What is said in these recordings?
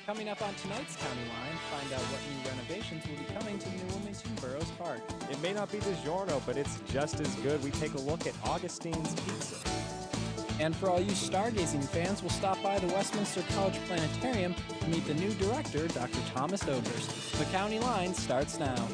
Coming up on tonight's County Line, find out what new renovations will be coming to New Wilmington Burroughs Park. It may not be DiGiorno, but it's just as good. We take a look at Augustine's Pizza. And for all you stargazing fans, we'll stop by the Westminster College Planetarium to meet the new director, Dr. Thomas Oberst. The County Line starts now.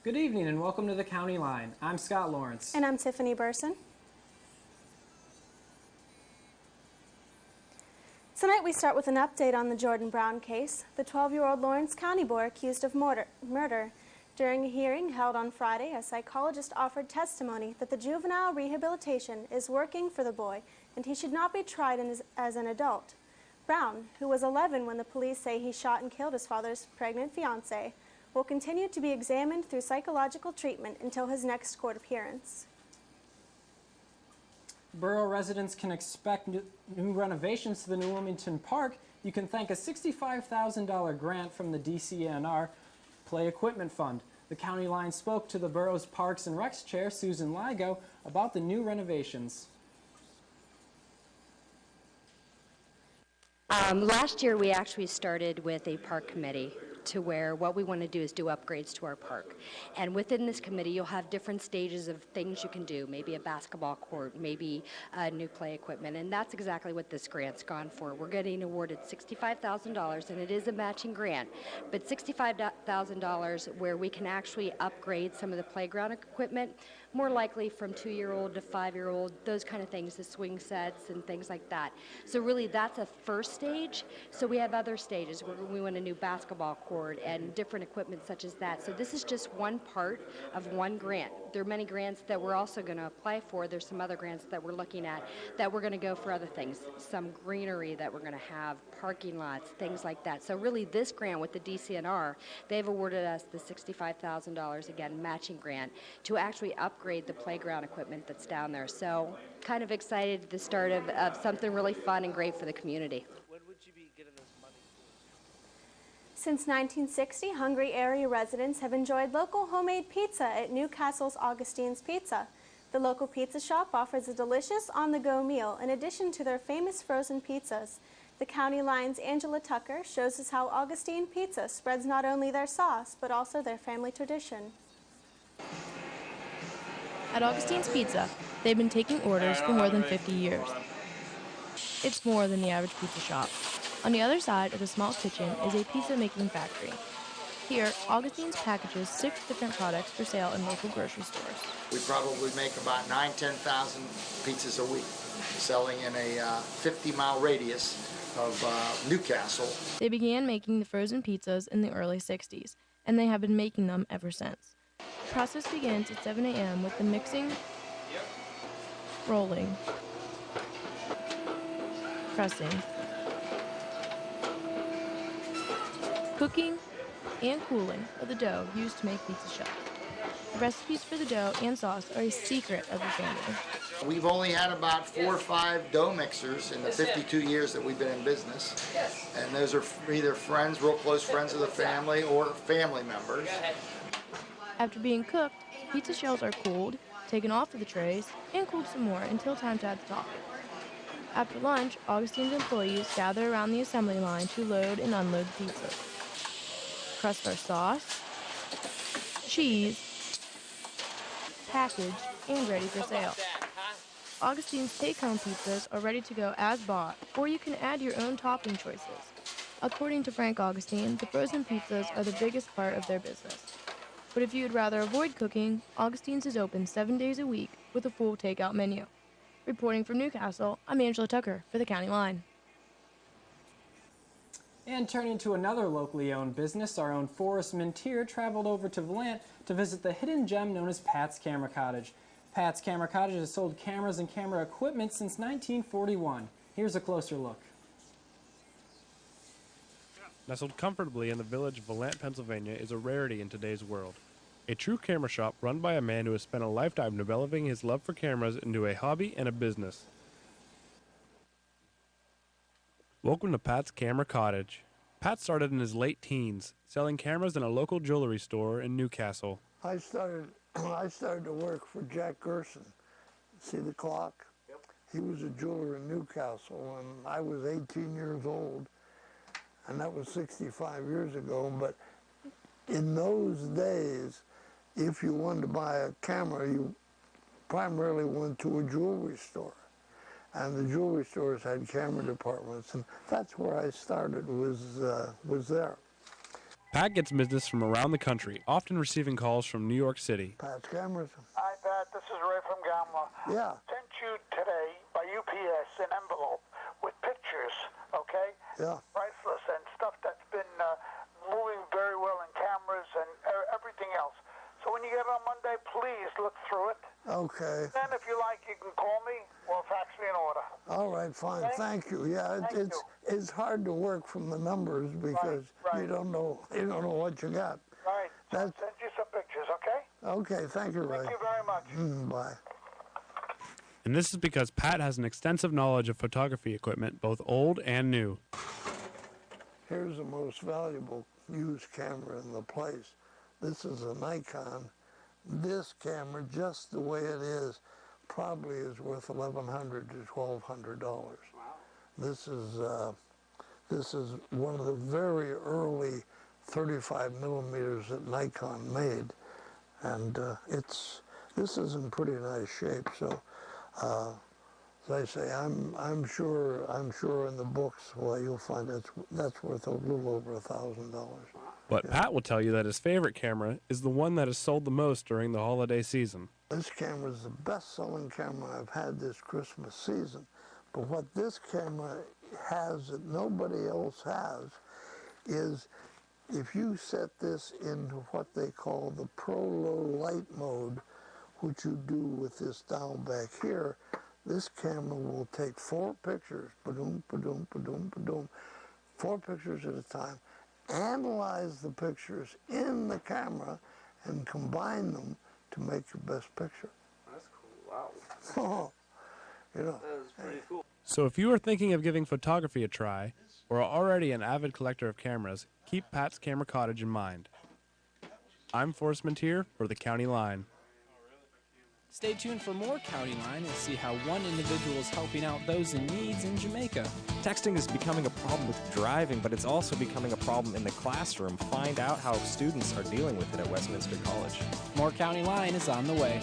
Good evening and welcome to the County Line. I'm Scott Lawrence. And I'm Tiffany Burson. Tonight we start with an update on the Jordan Brown case, the 12-year-old Lawrence County boy accused of murder. During a hearing held on Friday, a psychologist offered testimony that the juvenile rehabilitation is working for the boy and he should not be tried as an adult. Brown, who was 11 when the police say he shot and killed his father's pregnant fiancée, will continue to be examined through psychological treatment until his next court appearance. Borough residents can expect new renovations to the New Wilmington Park. You can thank a $65,000 grant from the DCNR Play Equipment Fund. The County Line spoke to the borough's Parks and Recs Chair, Susan Ligo, about the new renovations. Last year we actually started with a park committee to where what we want to do is do upgrades to our park. And within this committee you'll have different stages of things you can do, maybe a basketball court, maybe new play equipment, and that's exactly what this grant's gone for. We're getting awarded $65,000 and it is a matching grant, but $65,000 where we can actually upgrade some of the playground equipment, more likely from 2-year-old to 5-year-old, those kind of things, the swing sets and things like that. So really that's a first stage. So we have other stages where we want a new basketball court and different equipment such as that. So this is just one part of one grant. There are many grants that we're also going to apply for. There's some other grants that we're looking at that we're going to go for other things, some greenery that we're going to have, parking lots, things like that. So really this grant with the DCNR, they've awarded us the $65,000, again, matching grant, to actually upgrade the playground equipment that's down there. So kind of excited at the start of something really fun and great for the community. When would you be getting this money for? Since 1960, hungry area residents have enjoyed local homemade pizza at Newcastle's Augustine's Pizza. The local pizza shop offers a delicious on-the-go meal in addition to their famous frozen pizzas. The County Line's Angela Tucker shows us how Augustine Pizza spreads not only their sauce, but also their family tradition. At Augustine's Pizza, they've been taking orders for more than 50 years. It's more than the average pizza shop. On the other side of the small kitchen is a pizza-making factory. Here, Augustine's packages 6 different products for sale in local grocery stores. We probably make about 10,000 pizzas a week, selling in a 50-mile radius of Newcastle. They began making the frozen pizzas in the early 60s, and they have been making them ever since. The process begins at 7 a.m. with the mixing, rolling, pressing, cooking, and cooling of the dough used to make pizza shells. The recipes for the dough and sauce are a secret of the family. We've only had about 4 or 5 dough mixers in the 52 years that we've been in business. And those are either friends, real close friends of the family, or family members. After being cooked, pizza shells are cooled, taken off of the trays, and cooled some more until time to add the topping. After lunch, Augustine's employees gather around the assembly line to load and unload the pizzas. Crust our sauce, cheese, packaged, and ready for sale. Augustine's take-home pizzas are ready to go as bought, or you can add your own topping choices. According to Frank Augustine, the frozen pizzas are the biggest part of their business. But if you'd rather avoid cooking, Augustine's is open 7 days a week with a full takeout menu. Reporting from Newcastle, I'm Angela Tucker for the County Line. And turning to another locally owned business, our own Forrest Mintier traveled over to Valant to visit the hidden gem known as Pat's Camera Cottage. Pat's Camera Cottage has sold cameras and camera equipment since 1941. Here's a closer look. Nestled comfortably in the village of Valant, Pennsylvania is a rarity in today's world. A true camera shop run by a man who has spent a lifetime developing his love for cameras into a hobby and a business. Welcome to Pat's Camera Cottage. Pat started in his late teens, selling cameras in a local jewelry store in Newcastle. I started to work for Jack Gerson. See the clock? Yep. He was a jeweler in Newcastle when I was 18 years old, and that was 65 years ago. But in those days, if you wanted to buy a camera, you primarily went to a jewelry store. And the jewelry stores had camera departments, and that's where I started, was there. Pat gets business from around the country, often receiving calls from New York City. Pat's Cameras. Hi, Pat. This is Ray from Gamla. Yeah. Sent you today by UPS an envelope with pictures, okay? Yeah. Priceless and stuff that's been moving very well in cameras and everything else. So when you get it on Monday, please look through it. Okay. Then if you like, you can call me or fax me an order. All right, fine. Okay? Thank you. Yeah, it's hard to work from the numbers because Right. you don't know what you got. Right. So I'll That's send you some pictures, okay? okay. Thank you, Ray. Thank you very much. Bye. And this is because Pat has an extensive knowledge of photography equipment, both old and new. Here's the most valuable used camera in the place. This is a Nikon. This camera, just the way it is, probably is worth $1,100 to $1,200. Wow. This is one of the very early 35 millimeters that Nikon made, and this is in pretty nice shape. So, as I say, I'm sure in the books, well, you'll find that's worth a little over $1,000. But Pat will tell you that his favorite camera is the one that has sold the most during the holiday season. This camera is the best-selling camera I've had this Christmas season. But what this camera has that nobody else has is if you set this into what they call the pro-low light mode, which you do with this dial back here, this camera will take 4 pictures, ba-doom, ba-doom, ba-doom, ba-doom, 4 pictures at a time, analyze the pictures in the camera, and combine them to make your best picture. That's cool. Wow. You know. That is pretty cool. So if you are thinking of giving photography a try, or are already an avid collector of cameras, keep Pat's Camera Cottage in mind. I'm Forrest Montier for the County Line. Stay tuned for more County Line and see how one individual is helping out those in needs in Jamaica. Texting is becoming a problem with driving, but it's also becoming a problem in the classroom. Find out how students are dealing with it at Westminster College. More County Line is on the way.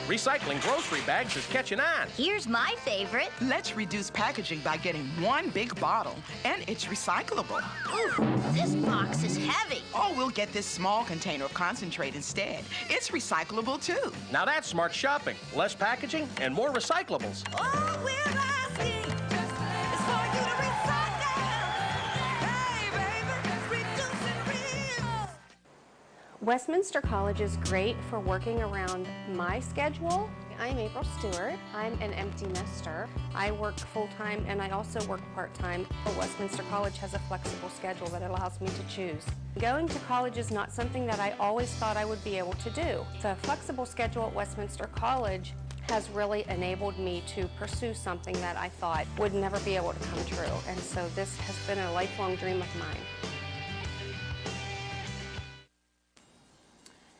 Recycling grocery bags is catching on. Here's my favorite. Let's reduce packaging by getting one big bottle, and it's recyclable. Ooh, this box is heavy. Oh, we'll get this small container of concentrate instead. It's recyclable, too. Now that's smart shopping. Less packaging and more recyclables. All we're asking is for you to recycle. Hey, baby, reduce and reuse. Westminster College is great for working around my schedule. I'm April Stewart. I'm an empty nester. I work full-time and I also work part-time. Westminster College has a flexible schedule that allows me to choose. Going to college is not something that I always thought I would be able to do. The flexible schedule at Westminster College has really enabled me to pursue something that I thought would never be able to come true. And so this has been a lifelong dream of mine.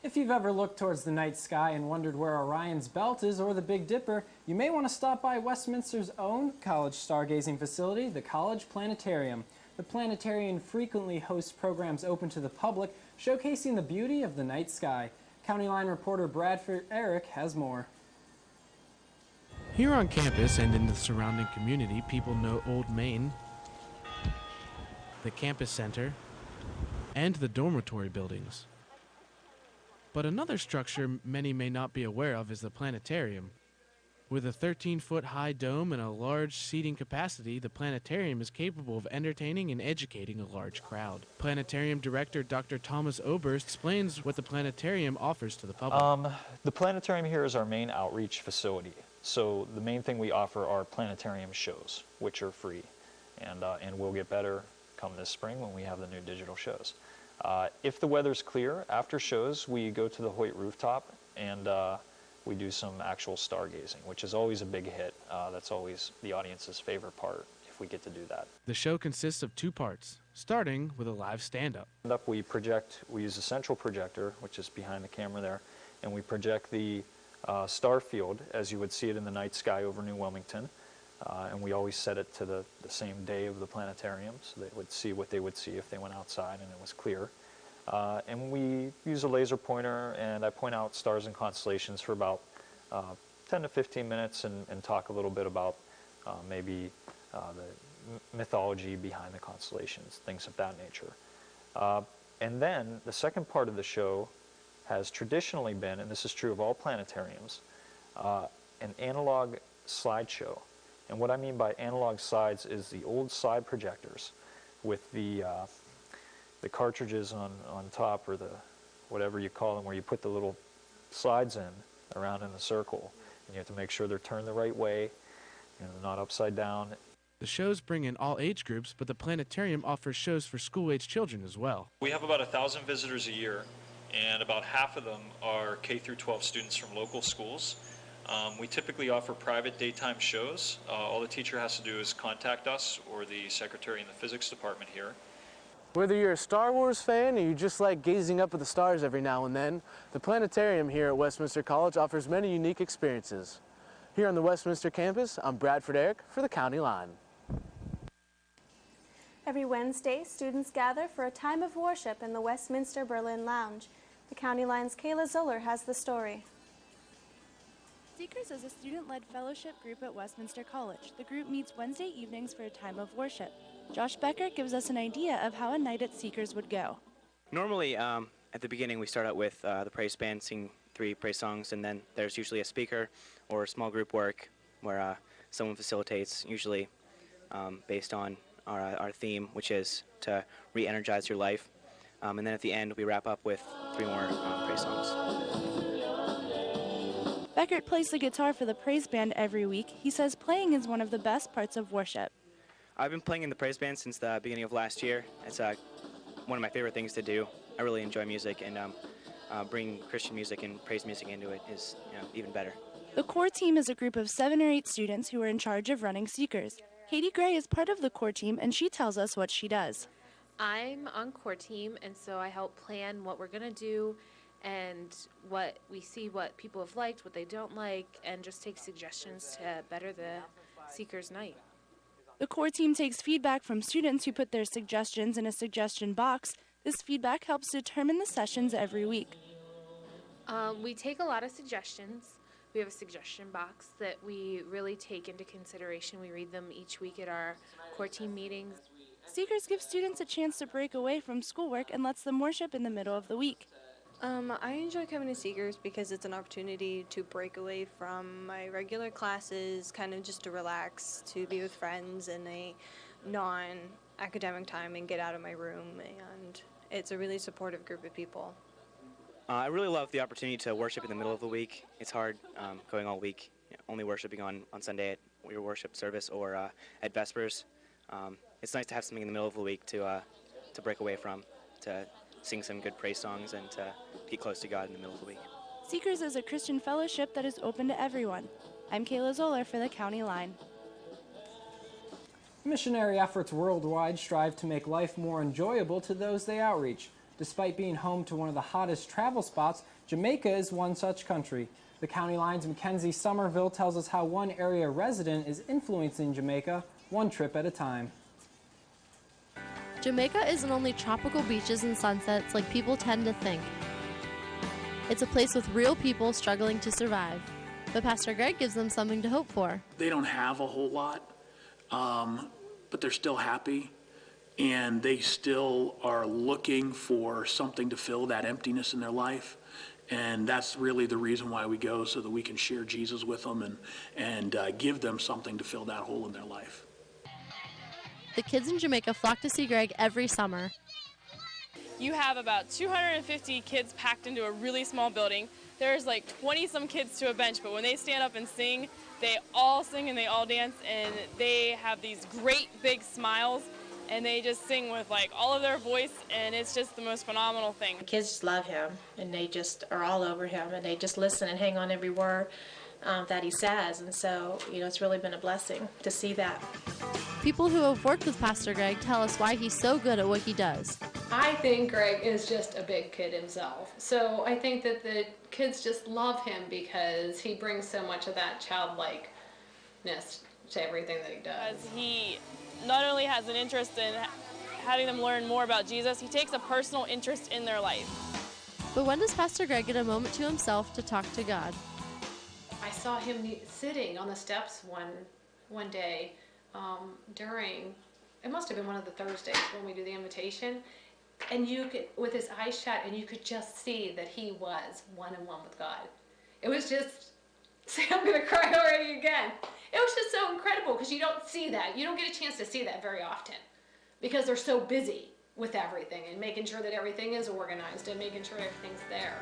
If you've ever looked towards the night sky and wondered where Orion's Belt is or the Big Dipper, you may want to stop by Westminster's own college stargazing facility, the College Planetarium. The planetarium frequently hosts programs open to the public, showcasing the beauty of the night sky. County Line reporter Bradford Eric has more. Here on campus and in the surrounding community, people know Old Main, the campus center, and the dormitory buildings. But another structure many may not be aware of is the planetarium. With a 13-foot-high dome and a large seating capacity, the planetarium is capable of entertaining and educating a large crowd. Planetarium director Dr. Thomas Oberst explains what the planetarium offers to the public. The planetarium here is our main outreach facility. So the main thing we offer are planetarium shows, which are free, and will get better come this spring when we have the new digital shows. If the weather's clear, after shows, we go to the Hoyt rooftop and we do some actual stargazing, which is always a big hit. That's always the audience's favorite part, if we get to do that. The show consists of 2 parts, starting with a live stand-up. We use a central projector, which is behind the camera there, and we project the star field as you would see it in the night sky over New Wilmington. And we always set it to the same day of the planetarium, so they would see what they would see if they went outside and it was clear. And we use a laser pointer, and I point out stars and constellations for about 10 to 15 minutes and talk a little bit about maybe the mythology behind the constellations, things of that nature. And then the second part of the show has traditionally been, and this is true of all planetariums, an analog slideshow. And what I mean by analog slides is the old slide projectors with the cartridges on top, or the whatever you call them, where you put the little slides in around in the circle, and you have to make sure they're turned the right way, not upside down. The shows bring in all age groups, but the planetarium offers shows for school-age children as well. We have about 1,000 visitors a year, and about half of them are K through 12 students from local schools. We typically offer private daytime shows. All the teacher has to do is contact us or the secretary in the physics department here. Whether you're a Star Wars fan or you just like gazing up at the stars every now and then, the planetarium here at Westminster College offers many unique experiences. Here on the Westminster campus, I'm Bradford Eric for the County Line. Every Wednesday, students gather for a time of worship in the Westminster Berlin Lounge. The County Line's Kayla Zoller has the story. Seekers is a student-led fellowship group at Westminster College. The group meets Wednesday evenings for a time of worship. Josh Becker gives us an idea of how a night at Seekers would go. Normally, at the beginning, we start out with the praise band, sing 3 praise songs, and then there's usually a speaker or a small group work where someone facilitates, usually based on our theme, which is to re-energize your life. And then at the end, we wrap up with 3 more praise songs. Beckert plays the guitar for the praise band every week. He says playing is one of the best parts of worship. I've been playing in the praise band since the beginning of last year. It's one of my favorite things to do. I really enjoy music, and bringing Christian music and praise music into it is even better. The core team is a group of 7 or 8 students who are in charge of running Seekers. Katie Gray is part of the core team, and she tells us what she does. I'm on core team, and so I help plan what we're going to do and what we see, what people have liked, what they don't like, and just take suggestions to better the Seekers night. The core team takes feedback from students who put their suggestions in a suggestion box. This feedback helps determine the sessions every week. We take a lot of suggestions. We have a suggestion box that we really take into consideration. We read them each week at our core team meetings. Seekers give students a chance to break away from schoolwork and lets them worship in the middle of the week. I enjoy coming to Seekers because it's an opportunity to break away from my regular classes, kind of just to relax, to be with friends in a non-academic time and get out of my room, and it's a really supportive group of people. I really love the opportunity to worship in the middle of the week. It's hard going all week, only worshiping on Sunday at your worship service or at Vespers. It's nice to have something in the middle of the week to break away from, to sing some good praise songs and to get close to God in the middle of the week. Seekers is a Christian fellowship that is open to everyone. I'm Kayla Zoller for the County Line. Missionary efforts worldwide strive to make life more enjoyable to those they outreach. Despite being home to one of the hottest travel spots, Jamaica is one such country. The County Line's Mackenzie Somerville tells us how one area resident is influencing Jamaica one trip at a time. Jamaica isn't only tropical beaches and sunsets like people tend to think. It's a place with real people struggling to survive. But Pastor Greg gives them something to hope for. They don't have a whole lot, but they're still happy. and they still are looking for something to fill that emptiness in their life. And that's really the reason why we go, so that we can share Jesus with them and give them something to fill that hole in their life. The kids in Jamaica flock to see Greg every summer. You have about 250 kids packed into a really small building. There's like 20-some kids to a bench, but when they stand up and sing, they all sing and they all dance, and they have these great big smiles, and they just sing with like all of their voice, and it's just the most phenomenal thing. The kids just love him, and they just are all over him, and they just listen and hang on every word that he says, and so, it's really been a blessing to see that. People who have worked with Pastor Greg tell us why he's so good at what he does. I think Greg is just a big kid himself. So I think that the kids just love him because he brings so much of that childlikeness to everything that he does. Because he not only has an interest in having them learn more about Jesus, he takes a personal interest in their life. But when does Pastor Greg get a moment to himself to talk to God? I saw him sitting on the steps one day during, it must have been one of the Thursdays when we do the invitation, and you could, with his eyes shut, and you could just see that he was one-on-one with God. It was just, I'm gonna cry already again. It was just so incredible because you don't see that. You don't get a chance to see that very often because they're so busy with everything and making sure that everything is organized and making sure everything's there.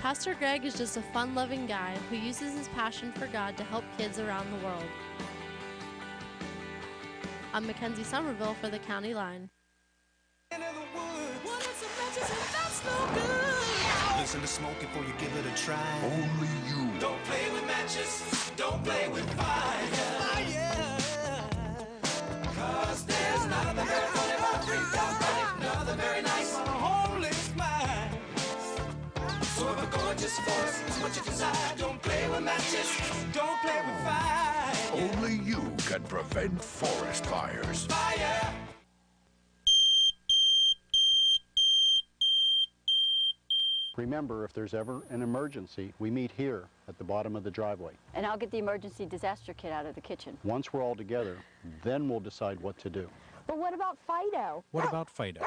Pastor Greg is just a fun-loving guy who uses his passion for God to help kids around the world. I'm Mackenzie Somerville for the County Line. Listen to smoke before you give it a try. Only you. Don't play with matches. Don't play with fire. Cause there's nothing very funny about free company. Nothing very nice on a homeless mind. So if a gorgeous force is what you desire, don't play with matches. Don't play with fire. Only you can prevent forest fires. Fire. Remember, if there's ever an emergency, we meet here at the bottom of the driveway. And I'll get the emergency disaster kit out of the kitchen. Once we're all together, then we'll decide what to do. But what about Fido? What about Fido?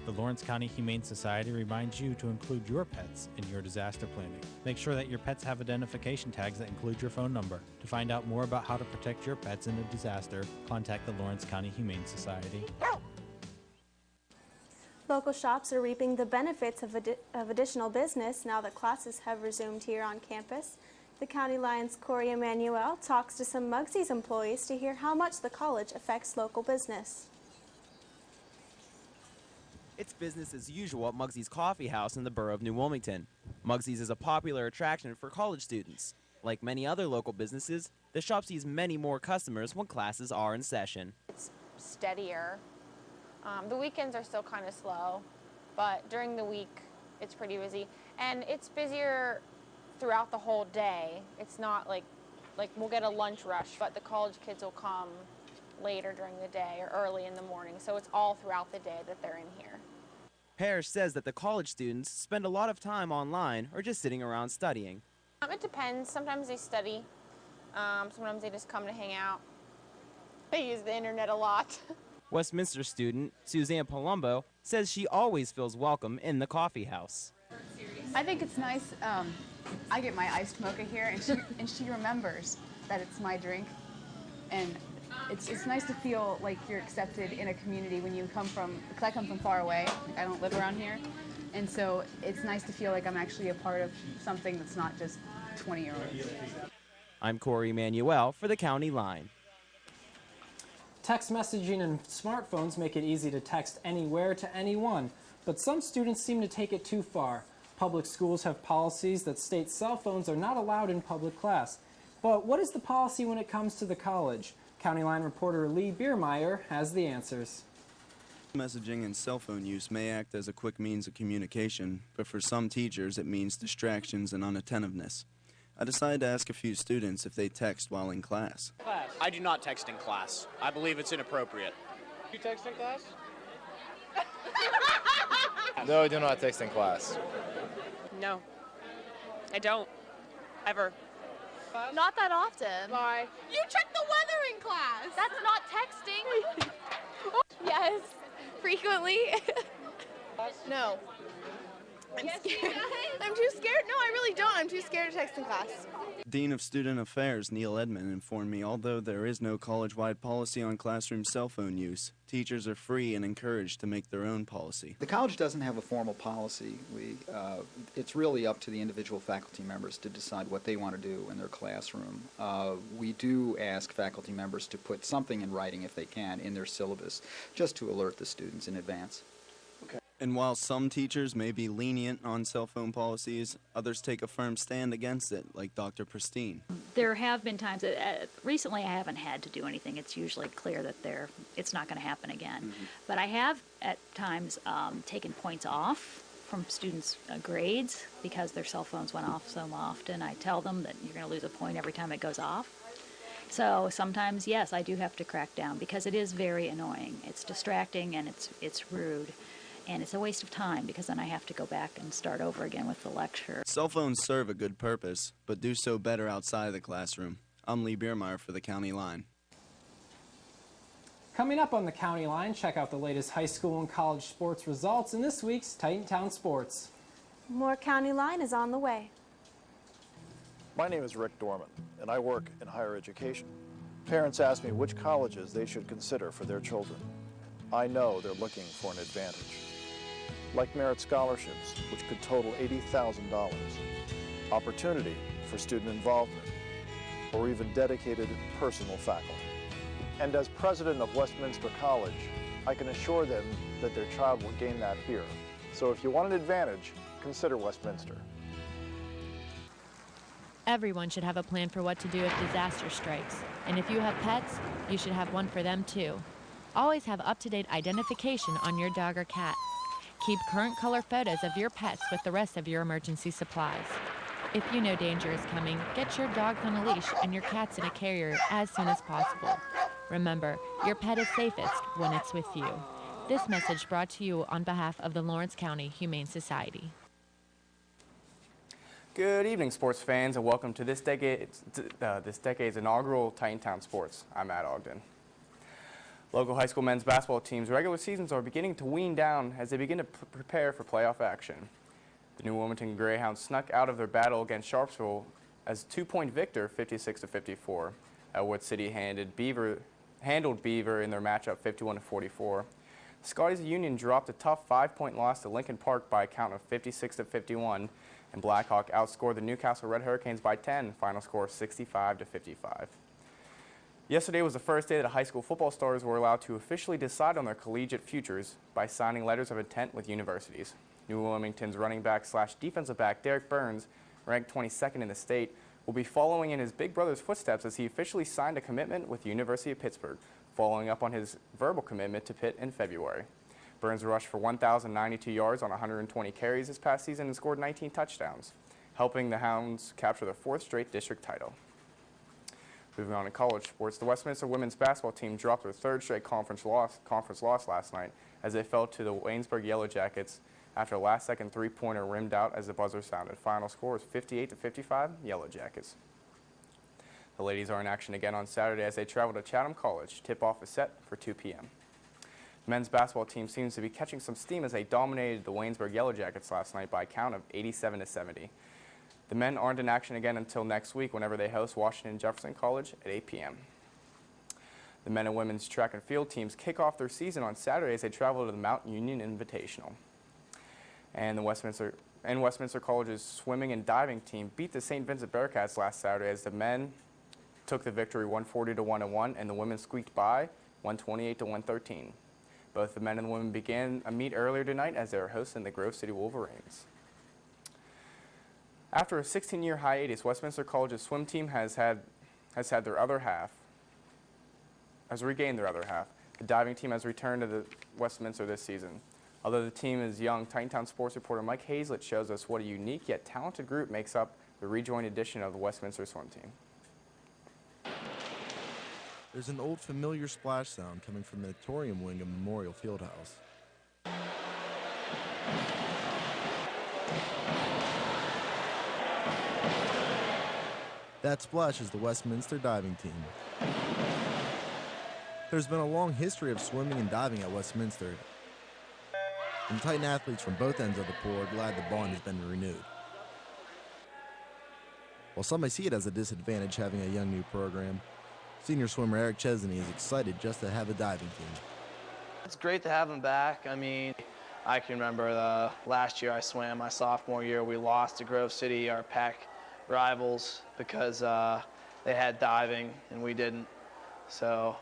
The Lawrence County Humane Society reminds you to include your pets in your disaster planning. Make sure that your pets have identification tags that include your phone number. To find out more about how to protect your pets in a disaster, contact the Lawrence County Humane Society. Local shops are reaping the benefits of additional business now that classes have resumed here on campus. The County Line's Corey Emanuel talks to some Mugsy's employees to hear how much the college affects local business. It's business as usual at Mugsy's Coffee House in the borough of New Wilmington. Mugsy's is a popular attraction for college students. Like many other local businesses, the shop sees many more customers when classes are in session. It's steadier. The weekends are still kind of slow, but during the week it's pretty busy. And it's busier throughout the whole day. It's not like we'll get a lunch rush, but the college kids will come later during the day or early in the morning, so it's all throughout the day that they're in here. Parrish says that the college students spend a lot of time online or just sitting around studying. It depends. Sometimes they study. Sometimes they just come to hang out. They use the internet a lot. Westminster student Suzanne Palumbo says she always feels welcome in the coffee house. I think it's nice. I get my iced mocha here, and she remembers that it's my drink, and it's nice to feel like you're accepted in a community when you come from. Because I come from far away. Like, I don't live around here, and so it's nice to feel like I'm actually a part of something that's not just 20-year-olds. I'm Corey Emanuel for the County Line. Text messaging and smartphones make it easy to text anywhere to anyone, but some students seem to take it too far. Public schools have policies that state cell phones are not allowed in public class. But what is the policy when it comes to the college? County Line reporter Lee Biermeyer has the answers. Messaging and cell phone use may act as a quick means of communication, but for some teachers it means distractions and unattentiveness. I decided to ask a few students if they text while in class. I do not text in class. I believe it's inappropriate. You text in class? No, I do not text in class. No, I don't. Ever. Not that often. Why? You check the weather in class. That's not texting. Yes. frequently. No. I'm scared. I'm too scared. No, I really don't. I'm too scared to text in class. Dean of Student Affairs Neil Edmond informed me although there is no college-wide policy on classroom cell phone use, teachers are free and encouraged to make their own policy. The college doesn't have a formal policy. It's really up to the individual faculty members to decide what they want to do in their classroom. We do ask faculty members to put something in writing, if they can, in their syllabus, just to alert the students in advance. And while some teachers may be lenient on cell phone policies, others take a firm stand against it, like Dr. Pristine. There have been times that recently I haven't had to do anything. It's usually clear that it's not going to happen again. Mm-hmm. But I have at times taken points off from students' grades because their cell phones went off so often. I tell them that you're going to lose a point every time it goes off. So sometimes, yes, I do have to crack down because it is very annoying. It's distracting and it's rude. And it's a waste of time because then I have to go back and start over again with the lecture. Cell phones serve a good purpose, but do so better outside of the classroom. I'm Lee Biermeyer for the County Line. Coming up on the County Line, check out the latest high school and college sports results in this week's Titantown Sports. More County Line is on the way. My name is Rick Dorman, and I work in higher education. Parents ask me which colleges they should consider for their children. I know they're looking for an advantage. Like merit scholarships, which could total $80,000, opportunity for student involvement, or even dedicated personal faculty. And as president of Westminster College, I can assure them that their child will gain that here. So if you want an advantage, consider Westminster. Everyone should have a plan for what to do if disaster strikes. And if you have pets, you should have one for them too. Always have up-to-date identification on your dog or cat. Keep current color photos of your pets with the rest of your emergency supplies. If you know danger is coming, get your dogs on a leash and your cats in a carrier as soon as possible. Remember, your pet is safest when it's with you. This message brought to you on behalf of the Lawrence County Humane Society. Good evening, sports fans, and welcome to this decade's inaugural Titantown Sports. I'm Matt Ogden. Local high school men's basketball teams' regular seasons are beginning to wean down as they begin to prepare for playoff action. The New Wilmington Greyhounds snuck out of their battle against Sharpsville as a 2-point victor, 56-54. Elwood City handled Beaver in their matchup, 51-44. The Scotties Union dropped a tough 5-point loss to Lincoln Park by a count of 56-51, and Blackhawk outscored the Newcastle Red Hurricanes by 10, final score 65-55. Yesterday was the first day that high school football stars were allowed to officially decide on their collegiate futures by signing letters of intent with universities. New Wilmington's running back / defensive back Derek Burns, ranked 22nd in the state, will be following in his big brother's footsteps as he officially signed a commitment with the University of Pittsburgh, following up on his verbal commitment to Pitt in February. Burns rushed for 1,092 yards on 120 carries this past season and scored 19 touchdowns, helping the Hounds capture their 4th straight district title. Moving on to college sports, the Westminster women's basketball team dropped their 3rd straight conference loss last night as they fell to the Waynesburg Yellow Jackets after a last-second three-pointer rimmed out as the buzzer sounded. Final score is 58-55, Yellow Jackets. The ladies are in action again on Saturday as they travel to Chatham College. Tip-off is set for 2 p.m. The men's basketball team seems to be catching some steam as they dominated the Waynesburg Yellow Jackets last night by a count of 87-70. The men aren't in action again until next week whenever they host Washington Jefferson College at 8 p.m. The men and women's track and field teams kick off their season on Saturday as they travel to the Mount Union Invitational. And Westminster College's swimming and diving team beat the St. Vincent Bearcats last Saturday as the men took the victory 140-101 and the women squeaked by 128-113. Both the men and the women began a meet earlier tonight as they were hosting the Grove City Wolverines. After a 16-year hiatus, Westminster College's swim team has regained their other half. The diving team has returned to the Westminster this season. Although the team is young, Titantown sports reporter Mike Hazlett shows us what a unique yet talented group makes up the rejoined edition of the Westminster swim team. There's an old familiar splash sound coming from the Planetarium wing of Memorial Fieldhouse. That splash is the Westminster diving team. There's been a long history of swimming and diving at Westminster, and Titan athletes from both ends of the pool are glad the bond has been renewed. While some may see it as a disadvantage having a young new program, senior swimmer Eric Chesney is excited just to have a diving team. It's great to have them back. I mean, I can remember last year I swam my sophomore year. We lost to Grove City, our pack rivals, because they had diving and we didn't. So.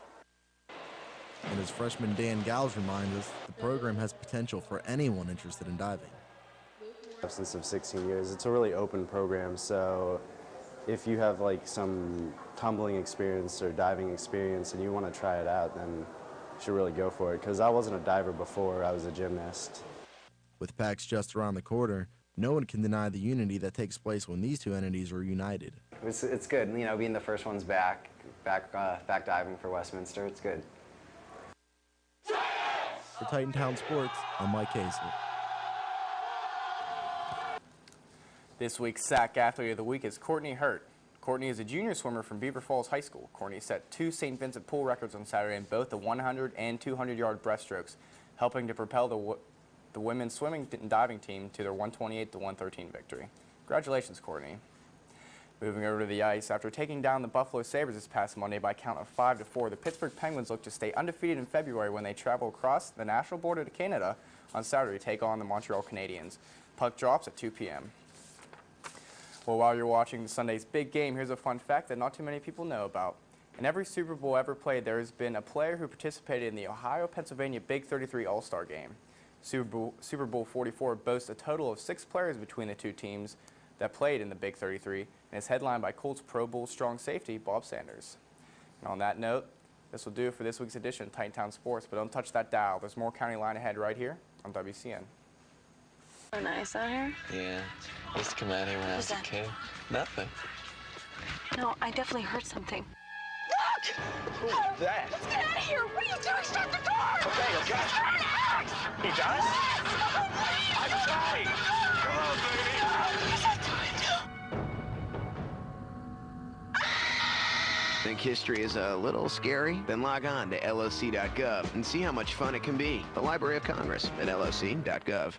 And as freshman Dan Gals reminds us, the program has potential for anyone interested in diving. Since of 16 years, it's a really open program, so if you have like some tumbling experience or diving experience and you want to try it out, then you should really go for it, because I wasn't a diver before, I was a gymnast. With PAX just around the corner, no one can deny the unity that takes place when these two entities are united. It's good, you know, being the first ones back diving for Westminster, it's good. For Titan Town Sports, I'm Mike Casey. This week's SAC Athlete of the Week is Courtney Hurt. Courtney is a junior swimmer from Beaver Falls High School. Courtney set 2 St. Vincent pool records on Saturday in both the 100 and 200-yard breaststrokes, helping to propel the women's swimming and diving team to their 128-113 victory. Congratulations, Courtney. Moving over to the ice, after taking down the Buffalo Sabres this past Monday by a count of 5-4, the Pittsburgh Penguins look to stay undefeated in February when they travel across the national border to Canada on Saturday to take on the Montreal Canadiens. Puck drops at 2 p.m. Well, while you're watching Sunday's big game, here's a fun fact that not too many people know about. In every Super Bowl ever played, there has been a player who participated in the Ohio-Pennsylvania Big 33 All-Star Game. Super Bowl 44 boasts a total of 6 players between the two teams that played in the Big 33, and is headlined by Colts Pro Bowl strong safety Bob Sanders. And on that note, this will do it for this week's edition of Titan Town Sports, but don't touch that dial. There's more County Line ahead right here on WCN. So nice out here? Yeah. I used to come out here when I was a kid. Nothing. No, I definitely heard something. Look! Who's that? Let's get out of here! What are you doing? Shut the door! Okay. He does? I'm sorry! Come on, baby! Think history is a little scary? Then log on to loc.gov and see how much fun it can be. The Library of Congress at loc.gov.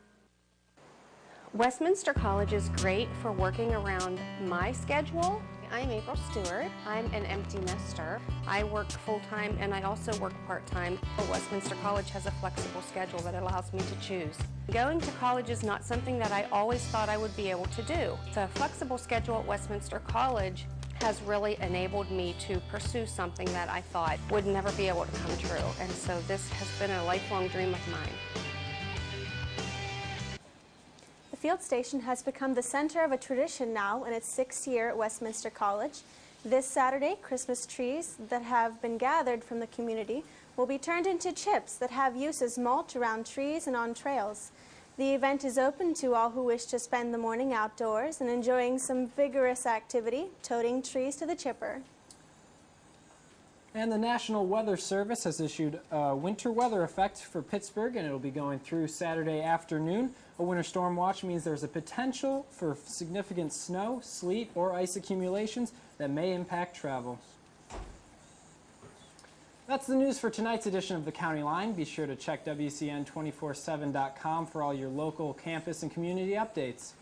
Westminster College is great for working around my schedule. I'm April Stewart. I'm an empty nester. I work full-time and I also work part-time. Westminster College has a flexible schedule that allows me to choose. Going to college is not something that I always thought I would be able to do. The flexible schedule at Westminster College has really enabled me to pursue something that I thought would never be able to come true. And so this has been a lifelong dream of mine. The field station has become the center of a tradition now in its 6th year at Westminster College. This Saturday, Christmas trees that have been gathered from the community will be turned into chips that have use as mulch around trees and on trails. The event is open to all who wish to spend the morning outdoors and enjoying some vigorous activity, toting trees to the chipper. And the National Weather Service has issued a winter weather effect for Pittsburgh, and it'll be going through Saturday afternoon. A winter storm watch means there's a potential for significant snow, sleet, or ice accumulations that may impact travel. That's the news for tonight's edition of the County Line. Be sure to check WCN247.com for all your local campus and community updates.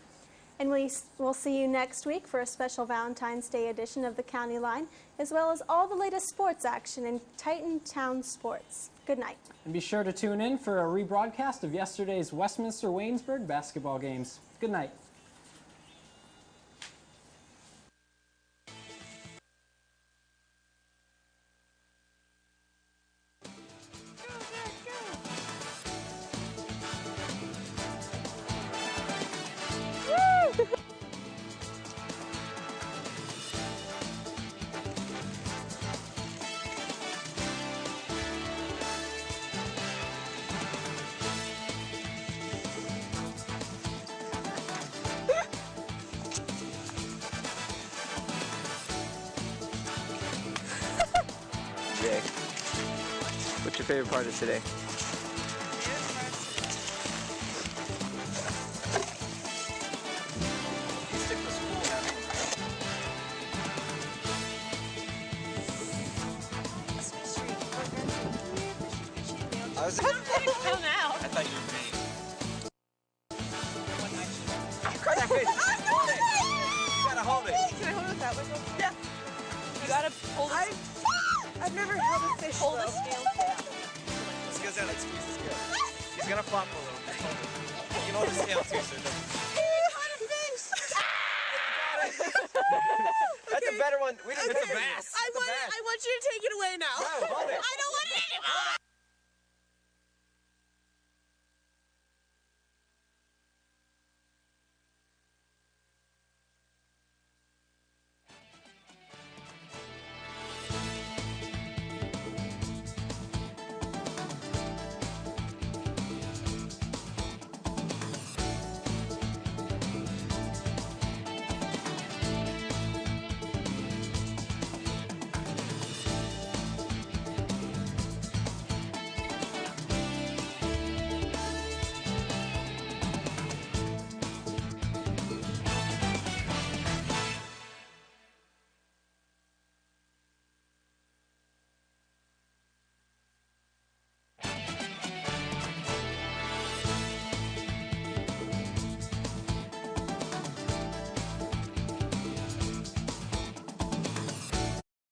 And we'll see you next week for a special Valentine's Day edition of the County Line, as well as all the latest sports action in Titan Town Sports. Good night. And be sure to tune in for a rebroadcast of yesterday's Westminster-Waynesburg basketball games. Good night. Jake, what's your favorite part of today? I thought you were me. I've never held a fish. Hold the scale. This goes down and squeeze the scale. He's gonna flop a little bit. You can hold the scale too, so that's a better one. We didn't Okay. it's a bass. I want you to take it away now. No, hold it. I don't want it anymore.